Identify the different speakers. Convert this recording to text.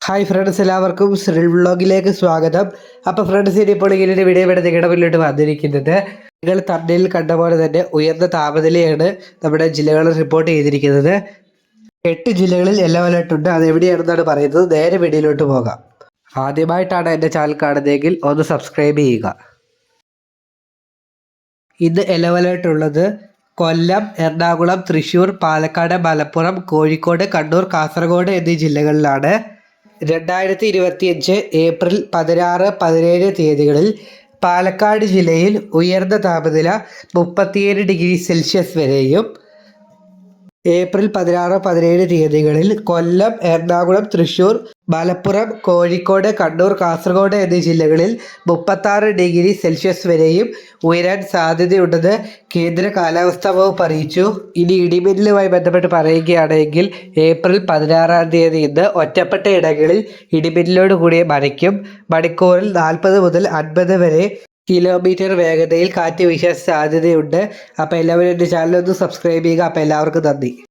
Speaker 1: Hi friends, എല്ലാവർക്കും Cyril വ്ളോഗിലേക്ക് സ്വാഗതം. അപ്പോൾ ഫ്രണ്ട്സ്, ഇനിയിപ്പോൾ ഇങ്ങനെ വീഡിയോ ഇവിടെ നിങ്ങളുടെ മുന്നിലോട്ട് വന്നിരിക്കുന്നത് നിങ്ങൾ തമ്മിൽ കണ്ട പോലെ തന്നെ ഉയർന്ന താപനിലയാണ് നമ്മുടെ ജില്ലകളിൽ റിപ്പോർട്ട് ചെയ്തിരിക്കുന്നത്. 8 ജില്ലകളിൽ യെല്ലോ അലേർട്ട് ഉണ്ട്. അത് എവിടെയാണെന്നാണ് പറയുന്നത്. നേരെ വീഡിയോയിലോട്ട് പോകാം. ആദ്യമായിട്ടാണ് എൻ്റെ ചാനൽ കാണുന്നതെങ്കിൽ ഒന്ന് സബ്സ്ക്രൈബ് ചെയ്യുക. ഇന്ന് യെല്ലോ അലേർട്ട് ഉള്ളത് കൊല്ലം, എറണാകുളം, തൃശ്ശൂർ, പാലക്കാട്, മലപ്പുറം, കോഴിക്കോട്, കണ്ണൂർ, കാസർഗോഡ് എന്നീ ജില്ലകളിലാണ്. 2025 ഏപ്രിൽ 16, 17 തീയതികളിൽ പാലക്കാട് ജില്ലയിൽ ഉയർന്ന താപനില 37 ഡിഗ്രി സെൽഷ്യസ് വരെയും, ഏപ്രിൽ 16, 17 തീയതികളിൽ കൊല്ലം, എറണാകുളം, തൃശ്ശൂർ, മലപ്പുറം, കോഴിക്കോട്, കണ്ണൂർ, കാസർഗോഡ് എന്നീ ജില്ലകളിൽ 36 ഡിഗ്രി സെൽഷ്യസ് വരെയും ഉയരാൻ സാധ്യതയുണ്ടെന്ന് കേന്ദ്ര കാലാവസ്ഥാ വകുപ്പ് അറിയിച്ചു. ഇനി ഇടിമിന്നലുമായി ബന്ധപ്പെട്ട് പറയുകയാണെങ്കിൽ ഏപ്രിൽ 16 തീയതി ഇന്ന് ഒറ്റപ്പെട്ട ഇടങ്ങളിൽ ഇടിമിന്നലോട് കൂടിയ മഴയ്ക്കും മണിക്കൂറിൽ 40 മുതൽ 50 വരെ കിലോമീറ്റർ വേഗതയിൽ കാറ്റ് വീശാൻ സാധ്യതയുണ്ട്. അപ്പോൾ എല്ലാവരും എൻ്റെ ചാനൽ ഒന്ന് സബ്സ്ക്രൈബ് ചെയ്യുക. അപ്പോൾ എല്ലാവർക്കും നന്ദി.